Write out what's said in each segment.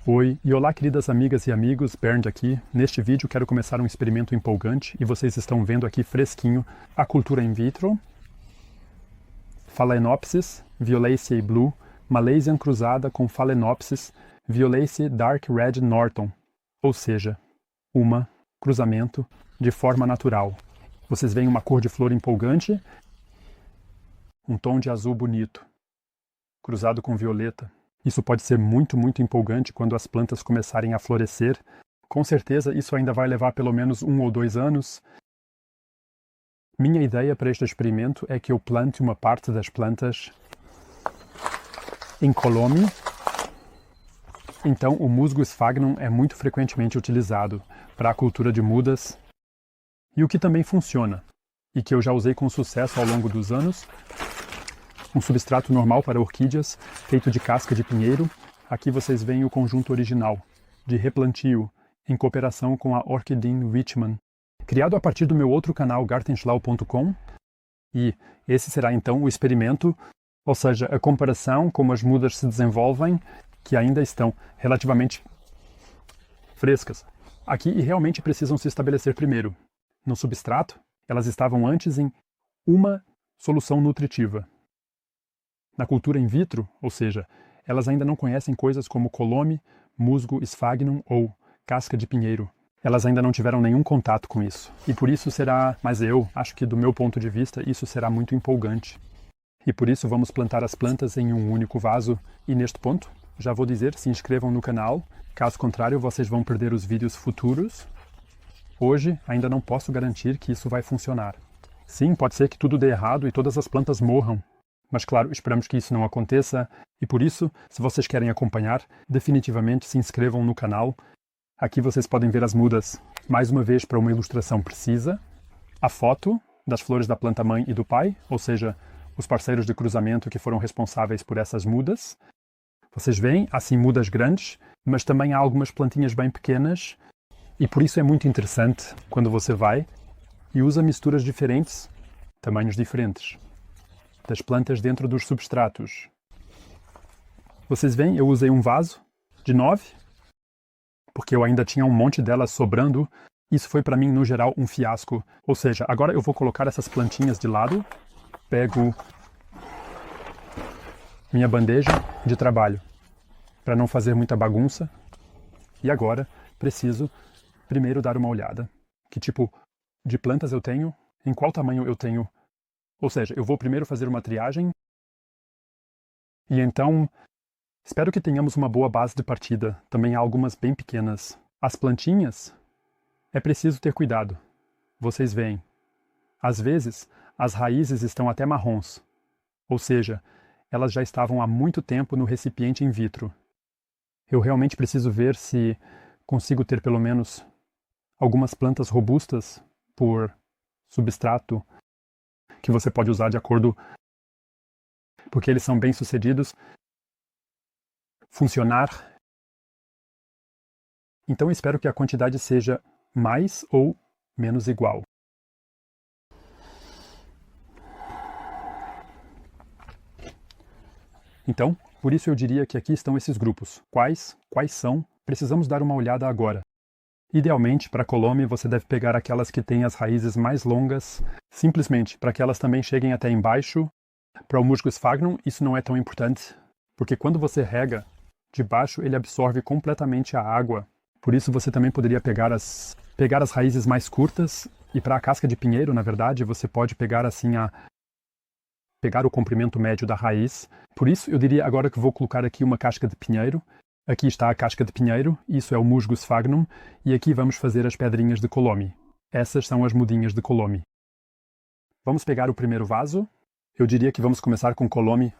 Oi, e olá queridas amigas e amigos, Bernd aqui. Neste vídeo quero começar um experimento empolgante e vocês estão vendo aqui fresquinho a cultura in vitro, Phalaenopsis violaceae blue, Malaysian cruzada com Phalaenopsis violaceae dark red Norton, ou seja, cruzamento de forma natural. Vocês veem uma cor de flor empolgante, um tom de azul bonito, cruzado com violeta. Isso pode ser muito empolgante quando as plantas começarem a florescer. Com certeza isso ainda vai levar pelo menos 1 ou 2 anos. Minha ideia para este experimento é que eu plante uma parte das plantas em colome. Então o musgo sphagnum é muito frequentemente utilizado para a cultura de mudas. E o que também funciona, e que eu já usei com sucesso ao longo dos anos, um substrato normal para orquídeas, feito de casca de pinheiro. Aqui vocês veem o conjunto original, de replantio, em cooperação com a Orchidin Richman, criado a partir do meu outro canal, gartenschlau.com. E esse será então o experimento, ou seja, a comparação como as mudas se desenvolvem, que ainda estão relativamente frescas. Aqui e realmente precisam se estabelecer primeiro. No substrato, elas estavam antes em uma solução nutritiva. Na cultura in vitro, ou seja, elas ainda não conhecem coisas como colome, musgo sphagnum ou casca de pinheiro. Elas ainda não tiveram nenhum contato com isso. E por isso será, mas eu acho que do meu ponto de vista, isso será muito empolgante. E por isso vamos plantar as plantas em um único vaso. E neste ponto, já vou dizer, se inscrevam no canal. Caso contrário, vocês vão perder os vídeos futuros. Hoje, ainda não posso garantir que isso vai funcionar. Sim, pode ser que tudo dê errado e todas as plantas morram. Mas claro, esperamos que isso não aconteça, e por isso, se vocês querem acompanhar, definitivamente se inscrevam no canal. Aqui vocês podem ver as mudas, mais uma vez para uma ilustração precisa, a foto das flores da planta mãe e do pai, ou seja, os parceiros de cruzamento que foram responsáveis por essas mudas. Vocês veem, assim, mudas grandes, mas também há algumas plantinhas bem pequenas, e por isso é muito interessante quando você vai e usa misturas diferentes, tamanhos diferentes, das plantas dentro dos substratos. Vocês veem, eu usei um vaso de 9, porque eu ainda tinha um monte delas sobrando. Isso foi para mim, no geral, um fiasco. Ou seja, agora eu vou colocar essas plantinhas de lado, pego minha bandeja de trabalho, para não fazer muita bagunça. E agora, preciso primeiro dar uma olhada. Que tipo de plantas eu tenho, em qual tamanho eu tenho. Ou seja, eu vou primeiro fazer uma triagem e então espero que tenhamos uma boa base de partida. Também há algumas bem pequenas. As plantinhas, é preciso ter cuidado. Vocês veem, às vezes as raízes estão até marrons, ou seja, elas já estavam há muito tempo no recipiente in vitro. Eu realmente preciso ver se consigo ter pelo menos algumas plantas robustas por substrato que você pode usar de acordo, porque eles são bem-sucedidos, funcionar. Então espero que a quantidade seja mais ou menos igual. Então, por isso eu diria que aqui estão esses grupos. Quais são? Precisamos dar uma olhada agora. Idealmente, para colome, você deve pegar aquelas que têm as raízes mais longas, simplesmente para que elas também cheguem até embaixo. Para o musgo sphagnum, isso não é tão importante, porque quando você rega de baixo, ele absorve completamente a água. Por isso você também poderia pegar as raízes mais curtas, e para a casca de pinheiro, na verdade, você pode pegar assim pegar o comprimento médio da raiz. Por isso, eu diria agora que vou colocar aqui uma casca de pinheiro. Aqui está a casca de pinheiro, isso é o musgo sphagnum, e aqui vamos fazer as pedrinhas de colome. Essas são as mudinhas de colome. Vamos pegar o primeiro vaso. Eu diria que vamos começar com colome,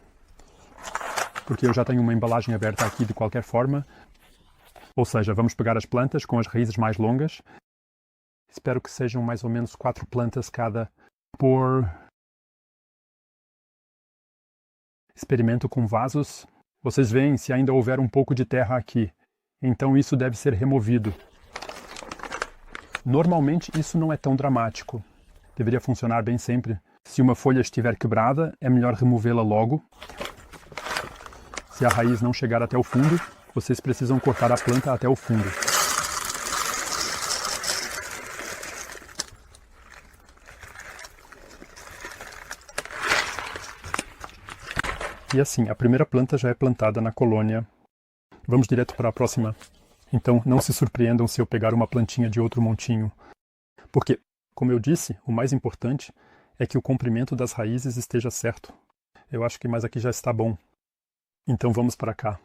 porque eu já tenho uma embalagem aberta aqui de qualquer forma. Ou seja, vamos pegar as plantas com as raízes mais longas. Espero que sejam mais ou menos 4 plantas cada por experimento com vasos. Vocês veem se ainda houver um pouco de terra aqui. Então isso deve ser removido. Normalmente isso não é tão dramático. Deveria funcionar bem sempre. Se uma folha estiver quebrada, é melhor removê-la logo. Se a raiz não chegar até o fundo, vocês precisam cortar a planta até o fundo. E assim, a primeira planta já é plantada na colônia. Vamos direto para a próxima. Então, não se surpreendam se eu pegar uma plantinha de outro montinho. Porque, como eu disse, o mais importante é que o comprimento das raízes esteja certo. Eu acho que mais aqui já está bom. Então vamos para cá.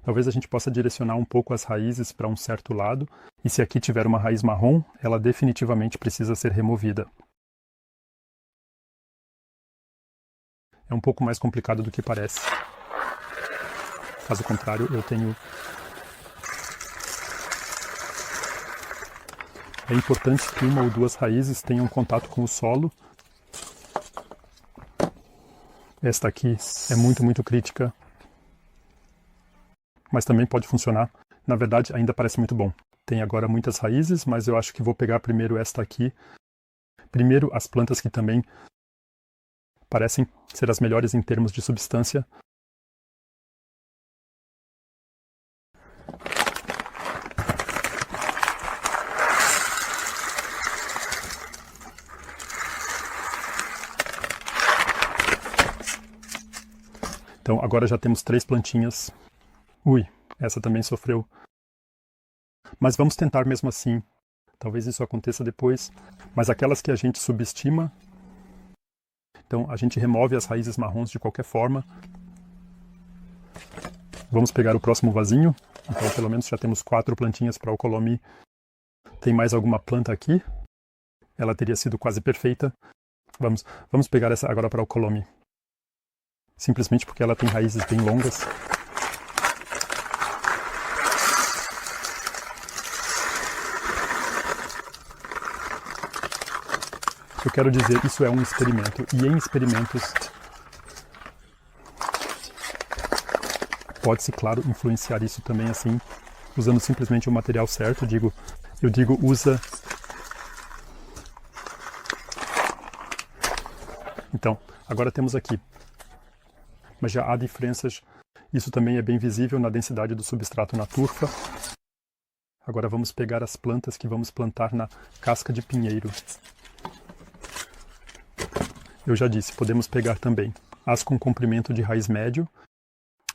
Talvez a gente possa direcionar um pouco as raízes para um certo lado, e se aqui tiver uma raiz marrom, ela definitivamente precisa ser removida. É um pouco mais complicado do que parece. Caso contrário, eu tenho... É importante que uma ou duas raízes tenham contato com o solo. Esta aqui é muito crítica. Mas também pode funcionar. Na verdade, ainda parece muito bom. Tem agora muitas raízes, mas eu acho que vou pegar primeiro esta aqui. Primeiro, as plantas que também parecem ser as melhores em termos de substância. Então, agora já temos 3 plantinhas. Ui, essa também sofreu. Mas vamos tentar mesmo assim. Talvez isso aconteça depois. Mas aquelas que a gente subestima... Então, a gente remove as raízes marrons de qualquer forma. Vamos pegar o próximo vasinho. Então, pelo menos já temos 4 plantinhas para o Colomi. Tem mais alguma planta aqui. Ela teria sido quase perfeita. Vamos pegar essa agora para o Colomi. Simplesmente porque ela tem raízes bem longas. Eu quero dizer, isso é um experimento. E em experimentos pode-se, claro, influenciar isso também assim, usando simplesmente o material certo. Eu digo, usa... Então, agora temos aqui. Mas já há diferenças. Isso também é bem visível na densidade do substrato na turfa. Agora vamos pegar as plantas que vamos plantar na casca de pinheiro. Eu já disse, podemos pegar também as com comprimento de raiz médio,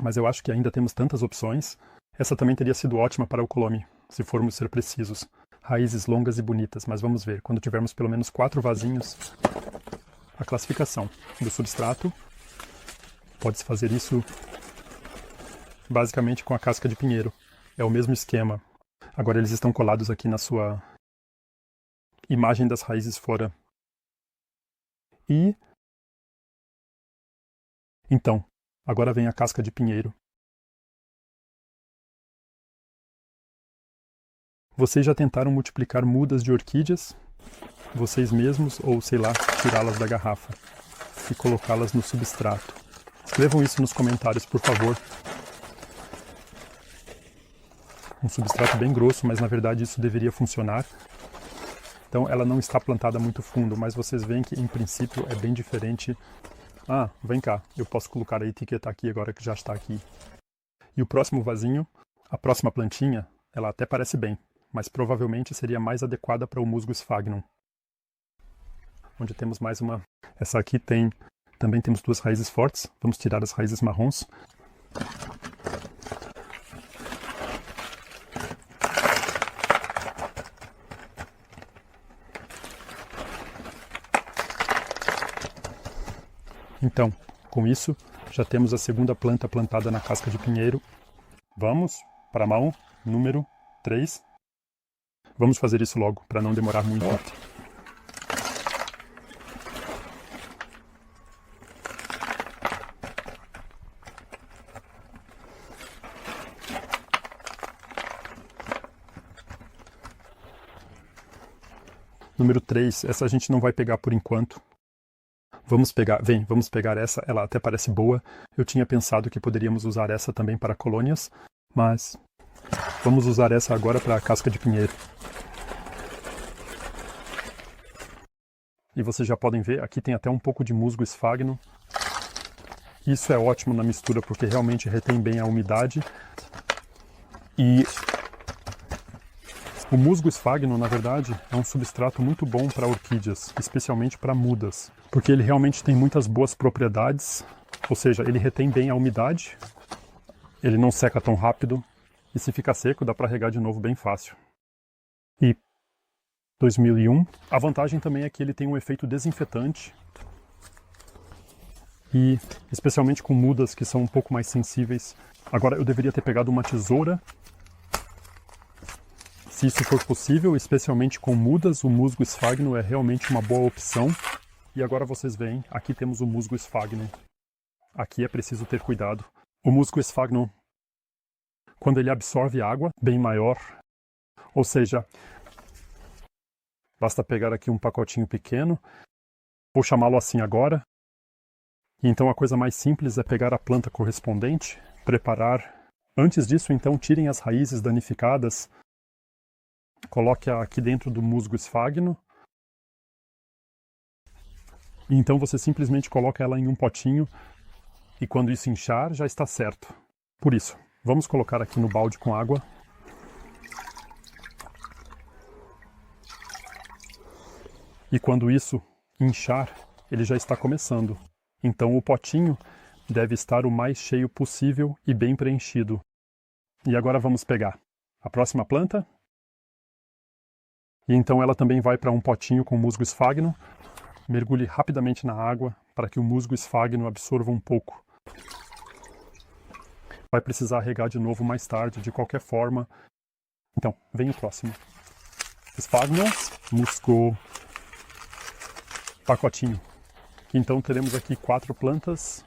mas eu acho que ainda temos tantas opções. Essa também teria sido ótima para o Colomi, se formos ser precisos. Raízes longas e bonitas, mas vamos ver, quando tivermos pelo menos 4 vasinhos, a classificação do substrato. Pode-se fazer isso basicamente com a casca de pinheiro. É o mesmo esquema. Agora eles estão colados aqui na sua imagem das raízes fora. E então, agora vem a casca de pinheiro. Vocês já tentaram multiplicar mudas de orquídeas? Vocês mesmos, ou sei lá, tirá-las da garrafa e colocá-las no substrato? Escrevam isso nos comentários, por favor. Um substrato bem grosso, mas na verdade isso deveria funcionar. Então ela não está plantada muito fundo, mas vocês veem que em princípio é bem diferente. Ah, vem cá, eu posso colocar a etiqueta aqui agora que já está aqui. E o próximo vasinho, a próxima plantinha, ela até parece bem, mas provavelmente seria mais adequada para o musgo sphagnum. Onde temos mais uma... Essa aqui tem... Também temos 2 raízes fortes. Vamos tirar as raízes marrons. Então, com isso, já temos a segunda planta plantada na casca de pinheiro. Vamos para a mão número 3. Vamos fazer isso logo, para não demorar muito. Número 3, essa a gente não vai pegar por enquanto. Vamos pegar essa, ela até parece boa. Eu tinha pensado que poderíamos usar essa também para colônias, mas vamos usar essa agora para a casca de pinheiro. E vocês já podem ver, aqui tem até um pouco de musgo sphagnum. Isso é ótimo na mistura porque realmente retém bem a umidade. E o musgo esfagno, na verdade, é um substrato muito bom para orquídeas, especialmente para mudas, porque ele realmente tem muitas boas propriedades, ou seja, ele retém bem a umidade, ele não seca tão rápido, e se fica seco dá para regar de novo bem fácil. E 2001, a vantagem também é que ele tem um efeito desinfetante, e especialmente com mudas que são um pouco mais sensíveis. Agora eu deveria ter pegado uma tesoura, se isso for possível, especialmente com mudas, o musgo esfagno é realmente uma boa opção. E agora vocês veem, aqui temos o musgo esfagno. Aqui é preciso ter cuidado. O musgo esfagno, quando ele absorve água, bem maior, ou seja, basta pegar aqui um pacotinho pequeno, vou chamá-lo assim agora. E então a coisa mais simples é pegar a planta correspondente, preparar. Antes disso, então, tirem as raízes danificadas, coloque aqui dentro do musgo esfagno. E então você simplesmente coloca ela em um potinho e quando isso inchar já está certo. Por isso, vamos colocar aqui no balde com água. E quando isso inchar, ele já está começando. Então o potinho deve estar o mais cheio possível e bem preenchido. E agora vamos pegar a próxima planta. E então ela também vai para um potinho com musgo esfagno. Mergulhe rapidamente na água para que o musgo esfagno absorva um pouco. Vai precisar regar de novo mais tarde, de qualquer forma. Então, vem o próximo. Esfagno, musgo, pacotinho. Então teremos aqui 4 plantas.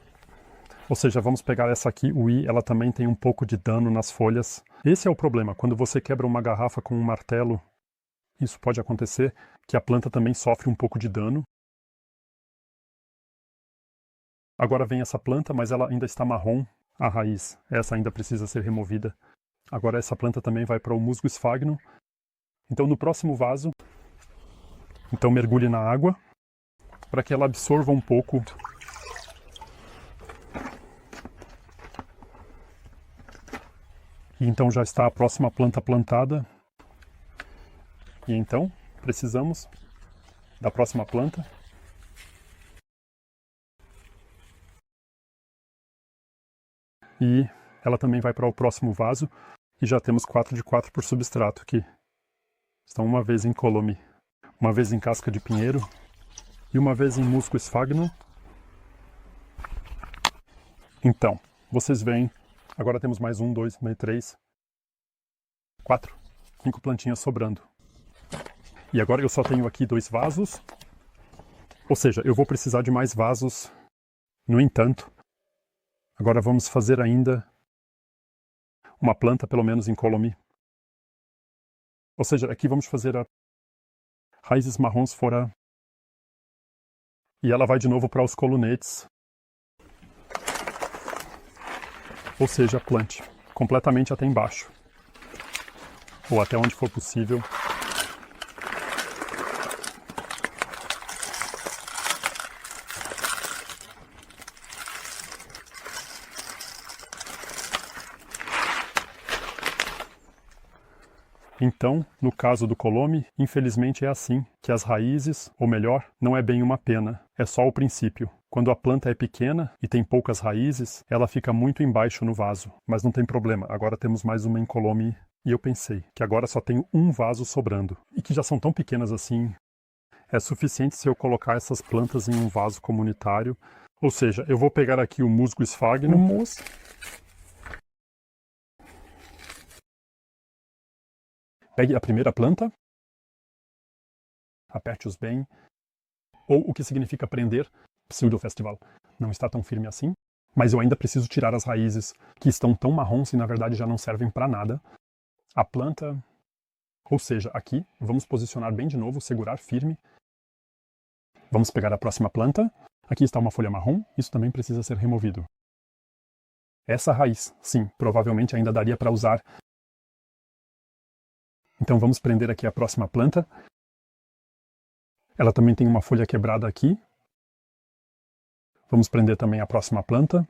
Ou seja, vamos pegar essa aqui, o I, ela também tem um pouco de dano nas folhas. Esse é o problema, quando você quebra uma garrafa com um martelo, isso pode acontecer, que a planta também sofre um pouco de dano. Agora vem essa planta, mas ela ainda está marrom, a raiz. Essa ainda precisa ser removida. Agora essa planta também vai para o musgo esfagno. Então no próximo vaso, então mergulhe na água, para que ela absorva um pouco. E então já está a próxima planta plantada. E então, precisamos da próxima planta. E ela também vai para o próximo vaso. E já temos 4 de 4 por substrato, que estão uma vez em colume, uma vez em casca de pinheiro e uma vez em musgo esfagno. Então, vocês veem, agora temos mais 1, 2, 3, 4, 5 plantinhas sobrando. E agora eu só tenho aqui 2 vasos, ou seja, eu vou precisar de mais vasos. No entanto, agora vamos fazer ainda uma planta, pelo menos em colume. Ou seja, aqui vamos fazer a raízes marrons fora. E ela vai de novo para os colunetes. Ou seja, plante completamente até embaixo. Ou até onde for possível. Então, no caso do colome, infelizmente é assim, que as raízes, ou melhor, não é bem uma pena, é só o princípio. Quando a planta é pequena e tem poucas raízes, ela fica muito embaixo no vaso. Mas não tem problema, agora temos mais uma incolome e eu pensei que agora só tenho um vaso sobrando. E que já são tão pequenas assim, é suficiente se eu colocar essas plantas em um vaso comunitário. Ou seja, eu vou pegar aqui o musgo esfagno. Pegue a primeira planta, aperte-os bem, ou o que significa prender, pseudo-festival. Não está tão firme assim, mas eu ainda preciso tirar as raízes que estão tão marrons e na verdade já não servem para nada. A planta, ou seja, aqui, vamos posicionar bem de novo, segurar firme. Vamos pegar a próxima planta. Aqui está uma folha marrom, isso também precisa ser removido. Essa raiz, sim, provavelmente ainda daria para usar. Então vamos prender aqui a próxima planta. Ela também tem uma folha quebrada aqui. Vamos prender também a próxima planta.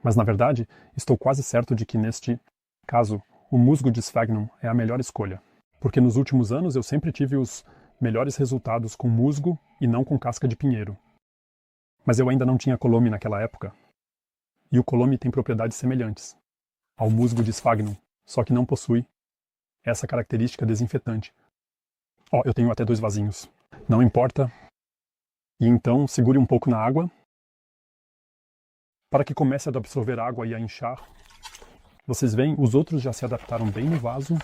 Mas na verdade, estou quase certo de que neste caso, o musgo de Sphagnum é a melhor escolha, porque nos últimos anos eu sempre tive os melhores resultados com musgo e não com casca de pinheiro. Mas eu ainda não tinha colome naquela época. E o colome tem propriedades semelhantes ao musgo de Sphagnum, só que não possui essa característica desinfetante. Ó, eu tenho até 2 vasinhos. Não importa. E então segure um pouco na água para que comece a absorver água e a inchar. Vocês veem, os outros já se adaptaram bem no vaso.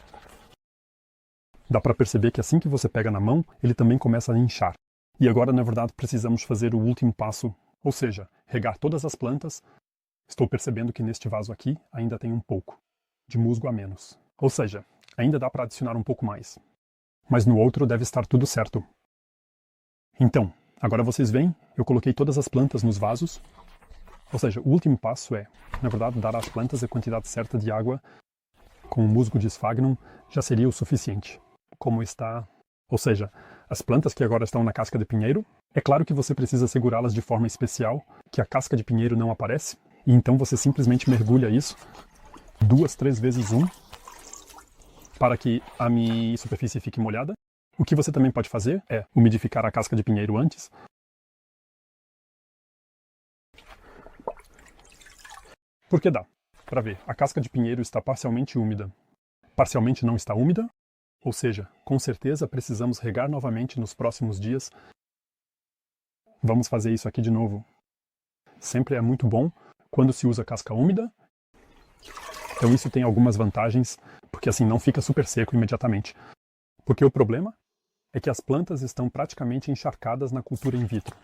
Dá para perceber que assim que você pega na mão, ele também começa a inchar. E agora, na verdade, precisamos fazer o último passo, ou seja, regar todas as plantas. Estou percebendo que neste vaso aqui ainda tem um pouco de musgo a menos. Ou seja, ainda dá para adicionar um pouco mais. Mas no outro deve estar tudo certo. Então, agora vocês veem, eu coloquei todas as plantas nos vasos. Ou seja, o último passo é, na verdade, dar às plantas a quantidade certa de água com o musgo de Sphagnum já seria o suficiente. Como está... Ou seja, as plantas que agora estão na casca de pinheiro, é claro que você precisa segurá-las de forma especial, que a casca de pinheiro não aparece, e então você simplesmente mergulha isso 2, 3 vezes para que a minha superfície fique molhada. O que você também pode fazer é umidificar a casca de pinheiro antes. Porque dá para ver, a casca de pinheiro está parcialmente úmida. Parcialmente não está úmida, ou seja, com certeza precisamos regar novamente nos próximos dias. Vamos fazer isso aqui de novo. Sempre é muito bom quando se usa casca úmida. Então isso tem algumas vantagens, porque assim não fica super seco imediatamente. Porque o problema é que as plantas estão praticamente encharcadas na cultura in vitro.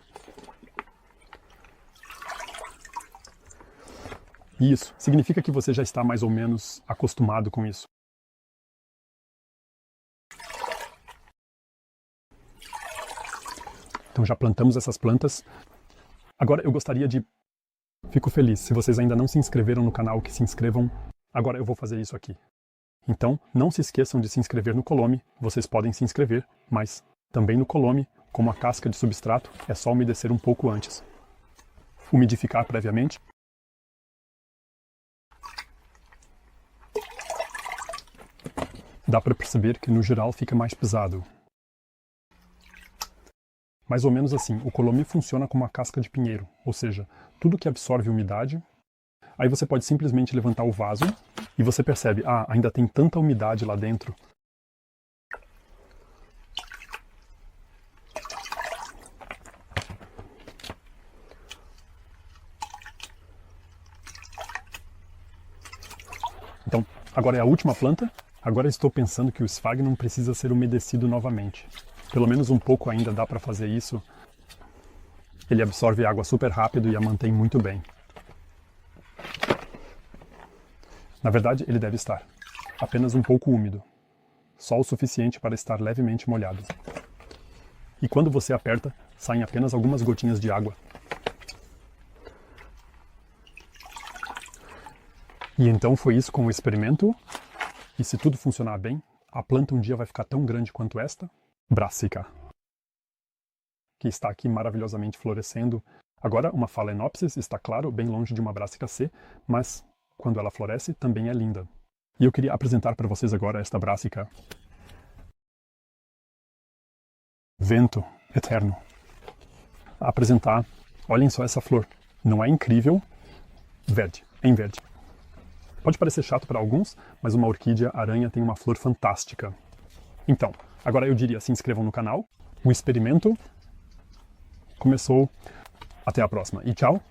E isso significa que você já está mais ou menos acostumado com isso. Então já plantamos essas plantas. Agora eu gostaria de... Fico feliz. Se vocês ainda não se inscreveram no canal, que se inscrevam. Agora eu vou fazer isso aqui. Então, não se esqueçam de se inscrever no Colome. Vocês podem se inscrever, mas também no Colome, como a casca de substrato, é só umedecer um pouco antes. Umidificar previamente. Dá para perceber que no geral fica mais pesado. Mais ou menos assim, o Colome funciona como a casca de pinheiro, ou seja, tudo que absorve umidade. Aí você pode simplesmente levantar o vaso e você percebe, ainda tem tanta umidade lá dentro. Então, agora é a última planta. Agora estou pensando que o Sphagnum precisa ser umedecido novamente. Pelo menos um pouco ainda dá para fazer isso. Ele absorve água super rápido e a mantém muito bem. Na verdade, ele deve estar apenas um pouco úmido. Só o suficiente para estar levemente molhado. E quando você aperta, saem apenas algumas gotinhas de água. E então foi isso com o experimento. E se tudo funcionar bem, a planta um dia vai ficar tão grande quanto esta, Brassica, que está aqui maravilhosamente florescendo. Agora, uma Phalaenopsis está, claro, bem longe de uma Brassica C, mas quando ela floresce, também é linda. E eu queria apresentar para vocês agora esta Brassica. Vento eterno. Apresentar, olhem só essa flor. Não é incrível? Verde, em verde. Pode parecer chato para alguns, mas uma orquídea aranha tem uma flor fantástica. Então, agora eu diria, se inscrevam no canal. O experimento começou. Até a próxima e tchau!